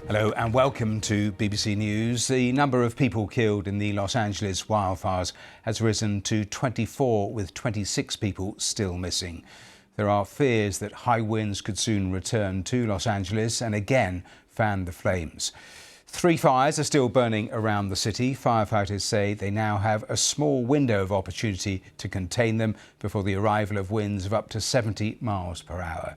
Hello and welcome to BBC News. The number of people killed in the Los Angeles wildfires has risen to 24, with 26 people still missing. There are fears that high winds could soon return to Los Angeles and again fan the flames. 3 fires are still burning around the city. Firefighters say they now have a small window of opportunity to contain them before the arrival of winds of up to 70 miles per hour.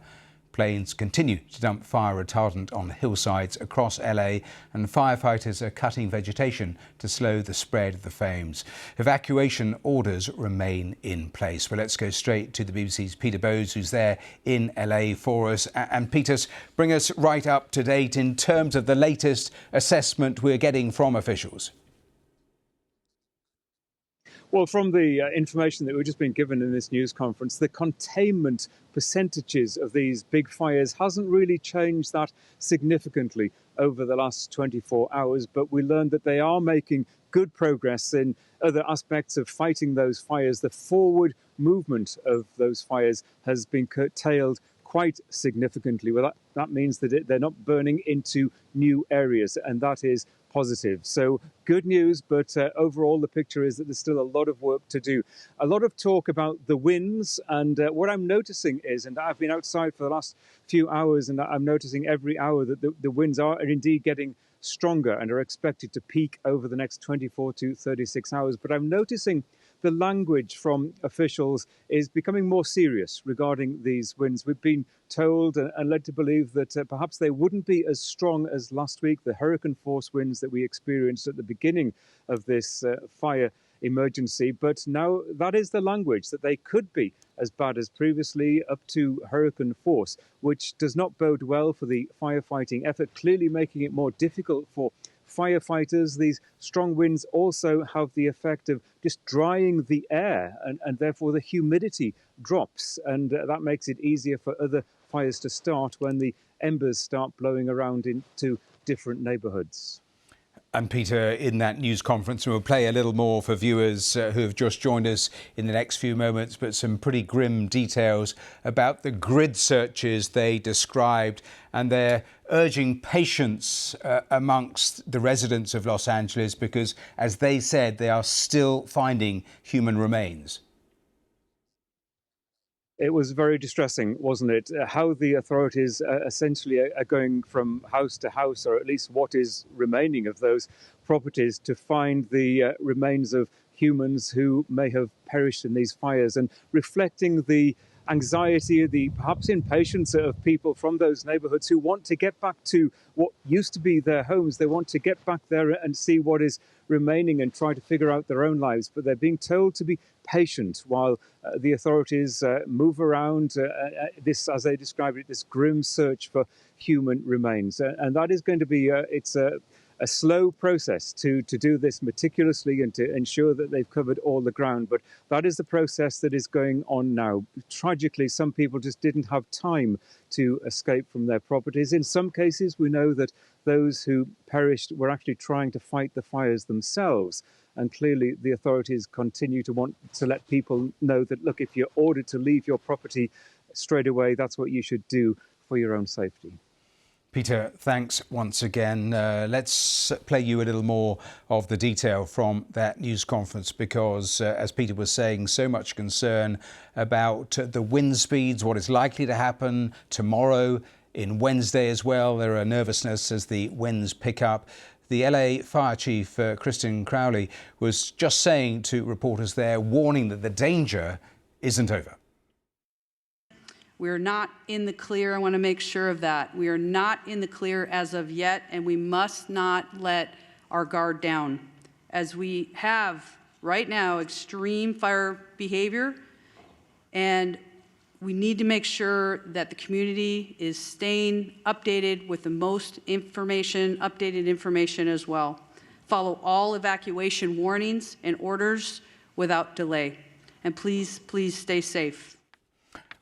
Planes continue to dump fire retardant on hillsides across LA, and firefighters are cutting vegetation to slow the spread of the flames. Evacuation orders remain in place. Well, let's go straight to the BBC's Peter Bowes, who's there in LA for us. And Peter, bring us right up to date in terms of the latest assessment we're getting from officials. Well, from the information that we've just been given in this news conference, the containment percentages of these big fires hasn't really changed that significantly over the last 24 hours. But we learned that they are making good progress in other aspects of fighting those fires. The forward movement of those fires has been curtailed quite significantly. Well, that means that they're not burning into new areas, and that is positive. So good news, but overall the picture is that there's still a lot of work to do. A lot of talk about the winds, and what I'm noticing is, and I've been outside for the last few hours, and I'm noticing every hour that the winds are indeed getting stronger and are expected to peak over the next 24 to 36 hours. But I'm noticing the language from officials is becoming more serious regarding these winds. We've been told and led to believe that perhaps they wouldn't be as strong as last week, the hurricane force winds that we experienced at the beginning of this fire emergency. But now that is the language, that they could be as bad as previously, up to hurricane force, which does not bode well for the firefighting effort, clearly making it more difficult for firefighters. These strong winds also have the effect of just drying the air, and therefore the humidity drops, and that makes it easier for other fires to start when the embers start blowing around into different neighbourhoods. And Peter, in that news conference, we'll play a little more for viewers who have just joined us in the next few moments, but some pretty grim details about the grid searches they described, and they're urging patience amongst the residents of Los Angeles because, as they said, they are still finding human remains. It was very distressing, wasn't it? How the authorities essentially are going from house to house, or at least what is remaining of those properties, to find the remains of humans who may have perished in these fires, and reflecting the anxiety, the perhaps impatience of people from those neighbourhoods who want to get back to what used to be their homes. They want to get back there and see what is remaining and try to figure out their own lives. But they're being told to be patient while the authorities move around this, as they described it, this grim search for human remains. And that is going to be, it's a slow process to do this meticulously and to ensure that they've covered all the ground. But that is the process that is going on now. Tragically, some people just didn't have time to escape from their properties. In some cases, we know that those who perished were actually trying to fight the fires themselves. And clearly, the authorities continue to want to let people know that, look, if you're ordered to leave your property straight away, that's what you should do for your own safety. Peter, thanks once again. Let's play you a little more of the detail from that news conference because, as Peter was saying, so much concern about the wind speeds, what is likely to happen tomorrow, in Wednesday as well. There are nervousness as the winds pick up. The LA Fire Chief, Kristen Crowley, was just saying to reporters there, warning that the danger isn't over. We're not in the clear. I want to make sure of that. We are not in the clear as of yet, and we must not let our guard down. As we have right now extreme fire behavior, and we need to make sure that the community is staying updated with the most information, updated information as well. Follow all evacuation warnings and orders without delay. And please, please stay safe.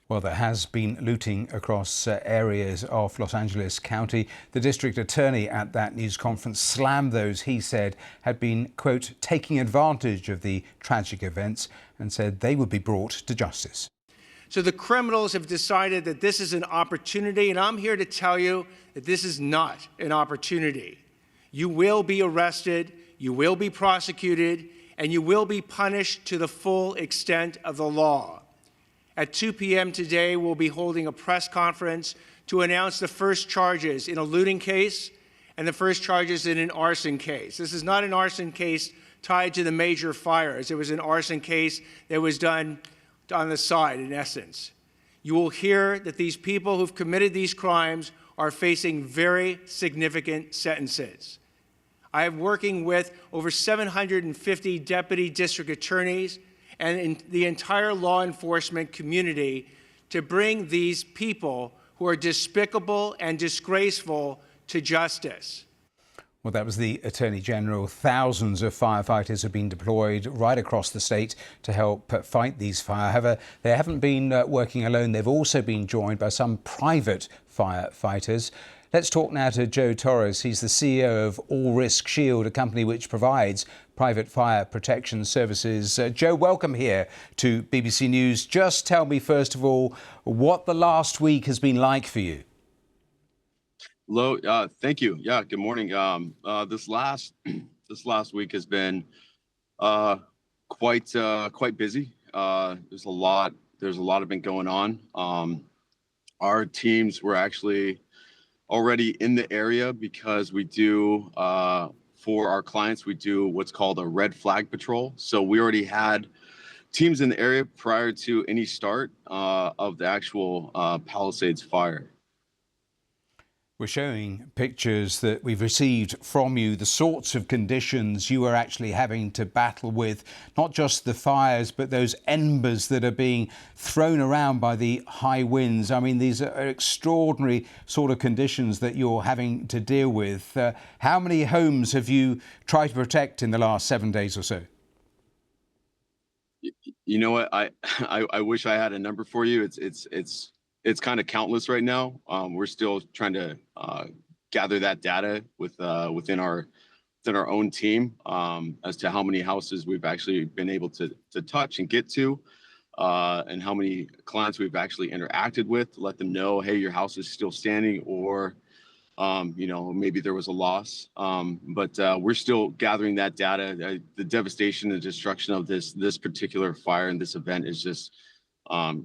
Well, there has been looting across areas of Los Angeles County. The district attorney at that news conference slammed those he said had been, quote, taking advantage of the tragic events and said they would be brought to justice. So the criminals have decided that this is an opportunity, and I'm here to tell you that this is not an opportunity. You will be arrested, you will be prosecuted, and you will be punished to the full extent of the law. At 2 p.m. today, we'll be holding a press conference to announce the first charges in a looting case and the first charges in an arson case. This is not an arson case tied to the major fires. It was an arson case that was done on the side, in essence. You will hear that these people who've committed these crimes are facing very significant sentences. I am working with over 750 deputy district attorneys and in the entire law enforcement community to bring these people who are despicable and disgraceful to justice. Well, that was the Attorney General. Thousands of firefighters have been deployed right across the state to help fight these fires. However, they haven't been working alone. They've also been joined by some private firefighters. Let's talk now to Joe Torres. He's the CEO of All Risk Shield, a company which provides private fire protection services. Joe, welcome here to BBC News. Just tell me, first of all, what the last week has been like for you. Hello, thank you. Yeah, good morning. This last week has been quite busy. There's a lot have been going on. Our teams were actually already in the area because we do for our clients we do what's called a red flag patrol. So we already had teams in the area prior to any start of the actual Palisades Fire. We're showing pictures that we've received from you, the sorts of conditions you are actually having to battle with, not just the fires, but those embers that are being thrown around by the high winds. I mean, these are extraordinary sort of conditions that you're having to deal with. How many homes have you tried to protect in the last 7 days or so? You know what? I wish I had a number for you. It's kind of countless right now. We're still trying to gather that data within our own team as to how many houses we've actually been able to touch and get to, and how many clients we've actually interacted with to let them know, hey, your house is still standing, or maybe there was a loss. But we're still gathering that data. The devastation and destruction of this particular fire and this event is just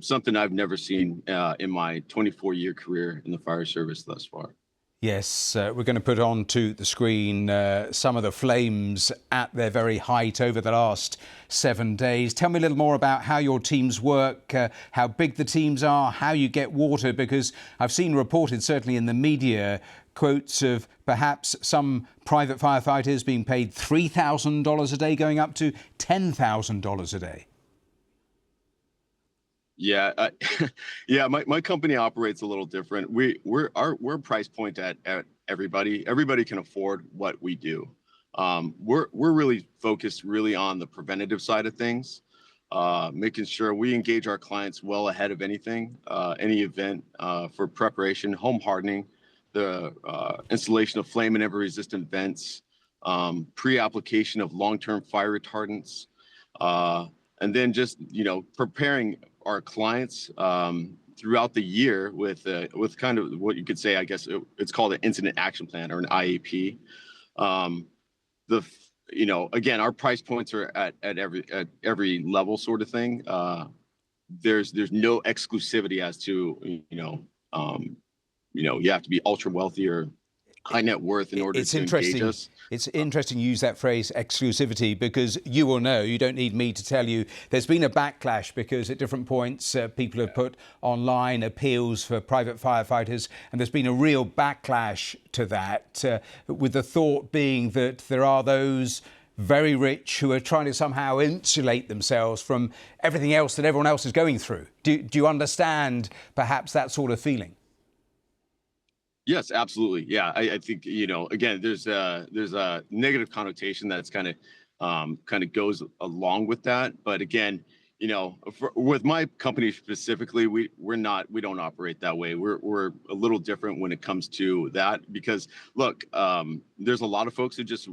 something I've never seen in my 24-year career in the fire service thus far. Yes, we're going to put onto the screen some of the flames at their very height over the last 7 days. Tell me a little more about how your teams work, how big the teams are, how you get water, because I've seen reported, certainly in the media, quotes of perhaps some private firefighters being paid $3,000 a day, going up to $10,000 a day. Yeah, yeah. My company operates a little different. We're price point at everybody. Everybody can afford what we do. We're really focused on the preventative side of things, making sure we engage our clients well ahead of anything, any event, for preparation, home hardening, the installation of flame and ember resistant vents, pre-application of long-term fire retardants, and then just preparing our clients throughout the year with kind of what you could say, I guess it's called an incident action plan or an IAP. Again, our price points are at every level sort of thing. There's no exclusivity as to you have to be ultra wealthy or high net worth in order to engage us. It's interesting you use that phrase exclusivity, because you will know, you don't need me to tell you, there's been a backlash because at different points people have put online appeals for private firefighters, and there's been a real backlash to that, with the thought being that there are those very rich who are trying to somehow insulate themselves from everything else that everyone else is going through. Do you understand perhaps that sort of feeling? Yes, absolutely. Yeah, I think again, there's a negative connotation that's kind of goes along with that. But again, with my company specifically, we don't operate that way. We're a little different when it comes to that, because look, there's a lot of folks who just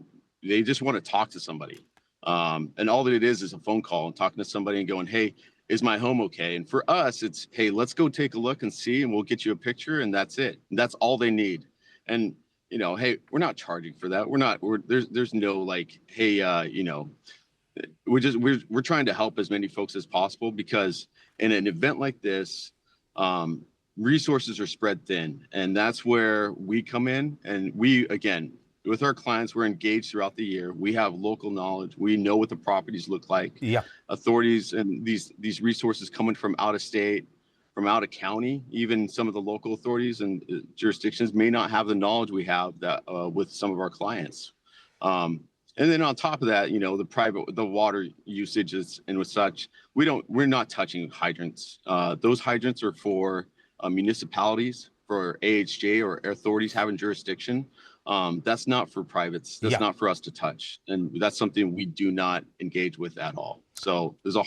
want to talk to somebody, and all that it is a phone call and talking to somebody and going, hey, is my home okay? And for us, it's, hey, let's go take a look and see, and we'll get you a picture, and that's it. And that's all they need. And, you know, hey, we're not charging for that. There's no like, hey, you know, we're trying to help as many folks as possible, because in an event like this, resources are spread thin, and that's where we come in. And we, again, with our clients, we're engaged throughout the year. We have local knowledge. We know what the properties look like. Yeah. Authorities and these resources coming from out of state, from out of county, even some of the local authorities and jurisdictions may not have the knowledge we have that with some of our clients. And then on top of that, you know, the water usages and with such, we're not touching hydrants. Those hydrants are for municipalities, for AHJ or authorities having jurisdiction. That's not for privates. That's not for us to touch. And that's something we do not engage with at all. So there's a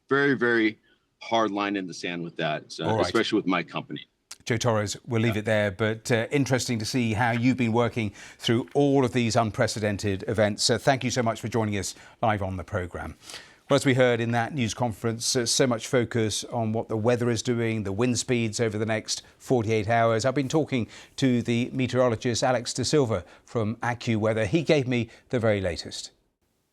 very, very hard line in the sand with that, especially with my company. Joe Torres, we'll leave it there, but interesting to see how you've been working through all of these unprecedented events. Thank you so much for joining us live on the programme. Well, as we heard in that news conference, so much focus on what the weather is doing, the wind speeds over the next 48 hours. I've been talking to the meteorologist Alex De Silva from AccuWeather. He gave me the very latest.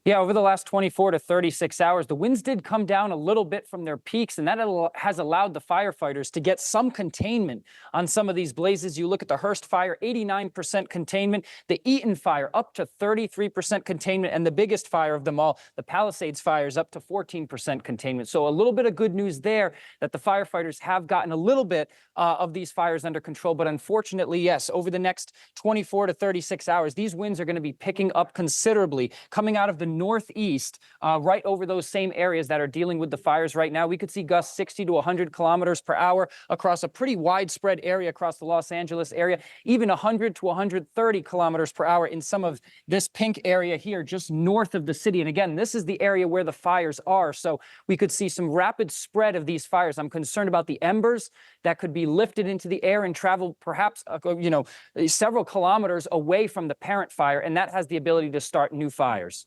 Yeah, over the last 24 to 36 hours, the winds did come down a little bit from their peaks, and that has allowed the firefighters to get some containment on some of these blazes. You look at the Hearst fire, 89% containment, the Eaton fire up to 33% containment, and the biggest fire of them all, the Palisades fire, is up to 14% containment. So a little bit of good news there that the firefighters have gotten a little bit of these fires under control. But unfortunately, yes, over the next 24 to 36 hours, these winds are going to be picking up considerably, coming out of the northeast, right over those same areas that are dealing with the fires right now. We could see gusts 60 to 100 kilometers per hour across a pretty widespread area across the Los Angeles area, even 100 to 130 kilometers per hour in some of this pink area here just north of the city. And again, this is the area where the fires are. So we could see some rapid spread of these fires. I'm concerned about the embers that could be lifted into the air and travel perhaps, several kilometers away from the parent fire. And that has the ability to start new fires.